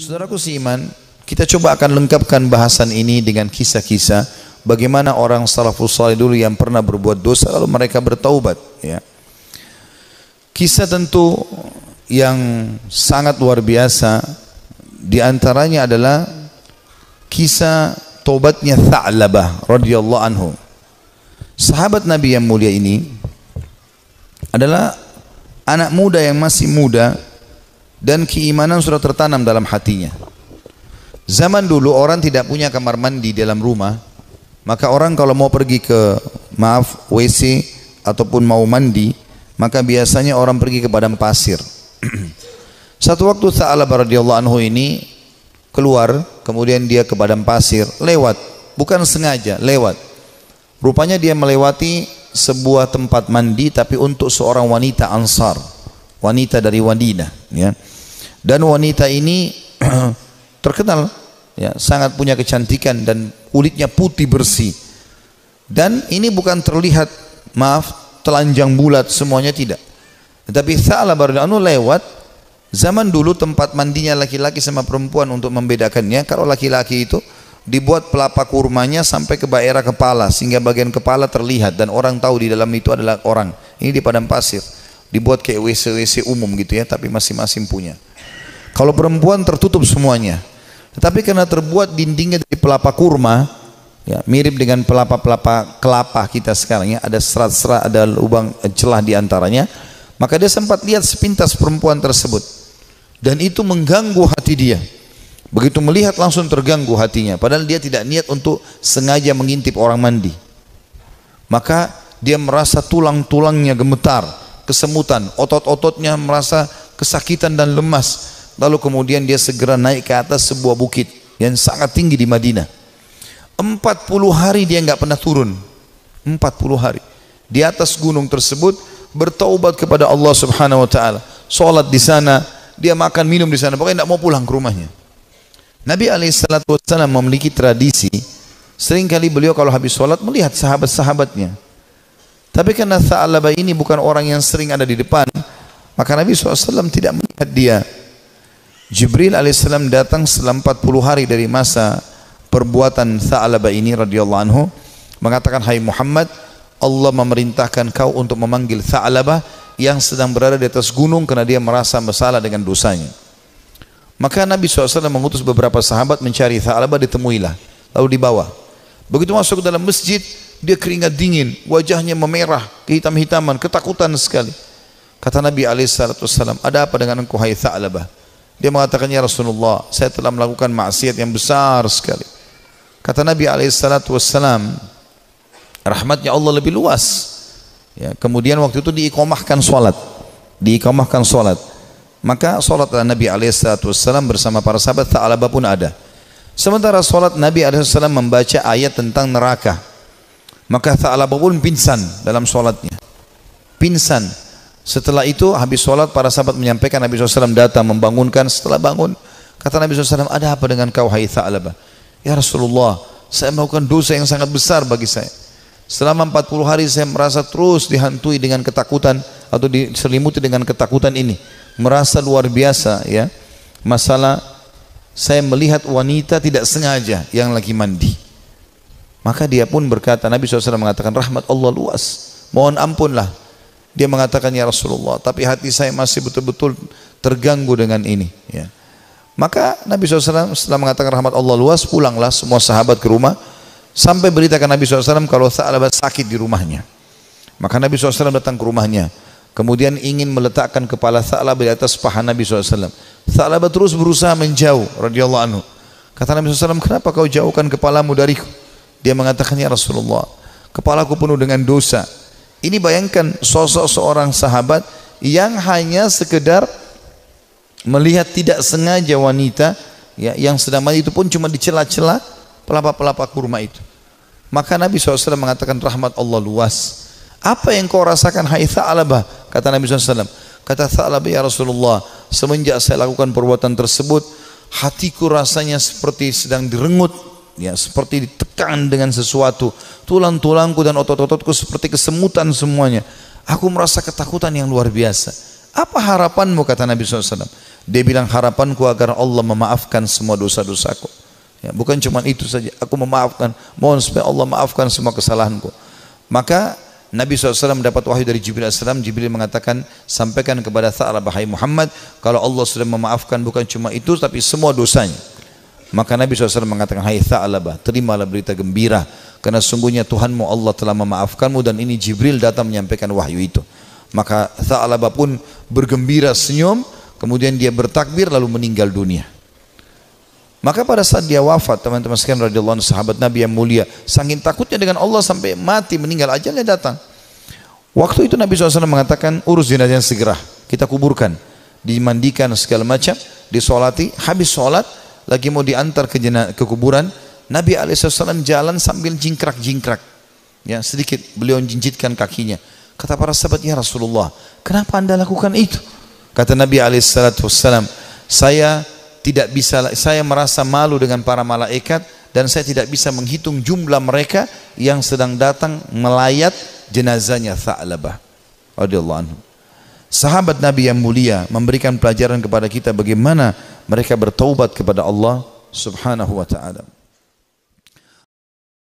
Saudaraku seiman, kita coba akan lengkapkan bahasan ini dengan kisah-kisah bagaimana orang salafus saleh dulu yang pernah berbuat dosa lalu mereka bertaubat, ya. Kisah tentu yang sangat luar biasa, di antaranya adalah kisah taubatnya Tha'labah radhiyallahu anhu. Sahabat Nabi yang mulia ini adalah anak muda yang masih muda dan keimanan sudah tertanam dalam hatinya. Zaman dulu orang tidak punya kamar mandi dalam rumah, maka orang kalau mau pergi ke WC ataupun mau mandi, maka biasanya orang pergi ke padang pasir. Satu waktu Tha'labah radhiyallahu anhu ini keluar, kemudian dia ke padang pasir, lewat, bukan sengaja, lewat. Rupanya dia melewati sebuah tempat mandi tapi untuk seorang wanita Ansar, wanita dari Madinah, ya. Dan wanita ini terkenal, ya, sangat punya kecantikan dan kulitnya putih bersih. Dan ini bukan terlihat, telanjang bulat semuanya, tidak. Tetapi Tha'labah radhiyallahu anhu lewat. Zaman dulu tempat mandinya laki-laki sama perempuan untuk membedakannya, kalau laki-laki itu dibuat pelapa kurmanya sampai ke daerah kepala sehingga bagian kepala terlihat dan orang tahu di dalam itu adalah orang. Ini di padang pasir, dibuat kayak WC-WC umum gitu, ya, tapi masing-masing punya. Kalau perempuan tertutup semuanya, tetapi karena terbuat dindingnya dari pelapa kurma, ya, mirip dengan pelapa-pelapa kelapa kita sekarang, ya, ada serat-serat, ada lubang celah di antaranya, maka dia sempat lihat sepintas perempuan tersebut dan itu mengganggu hati dia. Begitu melihat langsung terganggu hatinya, padahal dia tidak niat untuk sengaja mengintip orang mandi. Maka dia merasa tulang-tulangnya gemetar, kesemutan, otot-ototnya merasa kesakitan dan lemas. Lalu kemudian dia segera naik ke atas sebuah bukit yang sangat tinggi di Madinah. 40 hari dia nggak pernah turun. 40 hari di atas gunung tersebut bertaubat kepada Allah Subhanahu wa taala. Salat di sana, dia makan minum di sana, pokoknya tidak mau pulang ke rumahnya. Nabi SAW memiliki tradisi, seringkali beliau kalau habis sholat melihat sahabat-sahabatnya. Tapi karena Tha'labah ini bukan orang yang sering ada di depan, maka Nabi SAW tidak melihat dia. Jibril alaihissalam datang setelah 40 hari dari masa perbuatan Tha'labah ini radhiyallahu anhu, mengatakan, "Hai Muhammad, Allah memerintahkan kau untuk memanggil Tha'labah yang sedang berada di atas gunung karena dia merasa bersalah dengan dosanya." Maka Nabi SAW mengutus beberapa sahabat mencari Tha'labah, ditemuilah, lalu dibawa. Begitu masuk ke dalam masjid, dia keringat dingin, wajahnya memerah, kehitam-hitaman, ketakutan sekali. Kata Nabi SAW, "Ada apa dengan engkau, hai Tha'labah?" Dia mengatakan, "Ya Rasulullah, saya telah melakukan maksiat yang besar sekali." Kata Nabi SAW, rahmatnya Allah lebih luas, ya. Kemudian waktu itu diiqamahkan solat, maka solat Nabi SAW bersama para sahabat Tha'labah pun ada. Sementara solat Nabi SAW membaca ayat tentang neraka, maka Tha'labah pun pingsan dalam solatnya, pingsan. Setelah itu habis solat para sahabat menyampaikan, Nabi SAW datang membangunkan. Setelah bangun kata Nabi SAW, "Ada apa dengan kau, hai Tha'labah?" "Ya Rasulullah, saya melakukan dosa yang sangat besar bagi saya. Selama 40 hari saya merasa terus dihantui dengan ketakutan atau diselimuti dengan ketakutan ini. Merasa luar biasa, ya. Masalah saya melihat wanita tidak sengaja yang lagi mandi." Maka dia pun berkata, Nabi SAW mengatakan, "Rahmat Allah luas, mohon ampunlah." Dia mengatakan, "Ya Rasulullah, tapi hati saya masih betul-betul terganggu dengan ini." Ya. Maka Nabi SAW setelah mengatakan rahmat Allah luas, pulanglah semua sahabat ke rumah sampai beritakan Nabi SAW kalau Tha'labah sakit di rumahnya. Maka Nabi SAW datang ke rumahnya, kemudian ingin meletakkan kepala Tha'labah di atas paha Nabi SAW. Tha'labah terus berusaha menjauh radhiyallahu anhu. Kata Nabi SAW, "Kenapa kau jauhkan kepalamu dariku?" Dia mengatakan, "Ya Rasulullah, kepalaku penuh dengan dosa." Ini bayangkan sosok seorang sahabat yang hanya sekedar melihat tidak sengaja wanita, ya, yang sedang mandi, itu pun cuma di celah-celah pelapa-pelapa kurma itu. Maka Nabi SAW mengatakan rahmat Allah luas. "Apa yang kau rasakan, hai Tha'labah?" Kata Nabi SAW. Kata Tha'labah, "Ya Rasulullah, semenjak saya lakukan perbuatan tersebut, hatiku rasanya seperti sedang direngut, ya, seperti ditekan dengan sesuatu. Tulang-tulangku dan otot-ototku seperti kesemutan semuanya. Aku merasa ketakutan yang luar biasa. Apa harapanmu, kata Nabi SAW. Dia bilang, harapanku agar Allah memaafkan semua dosa-dosaku. Ya, bukan cuma itu saja, aku memaafkan, mohon supaya Allah maafkan semua kesalahanku. Maka Nabi SAW mendapat wahyu dari Jibril AS. Jibril mengatakan, sampaikan kepada Tha'labah, hai Muhammad, kalau Allah sudah memaafkan bukan cuma itu tapi semua dosanya. Maka Nabi SAW mengatakan, hai Tha'labah, terimalah berita gembira, karena sungguhnya Tuhanmu Allah telah memaafkanmu, dan ini Jibril datang menyampaikan wahyu itu. Maka Tha'labah pun bergembira, senyum, kemudian dia bertakbir lalu meninggal dunia. Maka pada saat dia wafat, teman-teman sekalian radhiyallahu anhu, sahabat Nabi yang mulia, saking takutnya dengan Allah sampai mati, meninggal, ajalnya datang. Waktu itu Nabi SAW mengatakan, urus jenazahnya segera, kita kuburkan, dimandikan segala macam, disolati, habis sholat, lagi mau diantar ke kuburan, Nabi SAW jalan sambil jingkrak-jingkrak, ya, sedikit beliau jinjitkan kakinya. Kata para sahabat, ya Rasulullah, kenapa anda lakukan itu? Kata Nabi SAW, saya merasa malu dengan para malaikat, dan saya tidak bisa menghitung jumlah mereka yang sedang datang melayat jenazahnya Tha'labah radhiyallahu anhu. Sahabat Nabi yang mulia memberikan pelajaran kepada kita bagaimana mereka bertaubat kepada Allah Subhanahu wa ta'ala.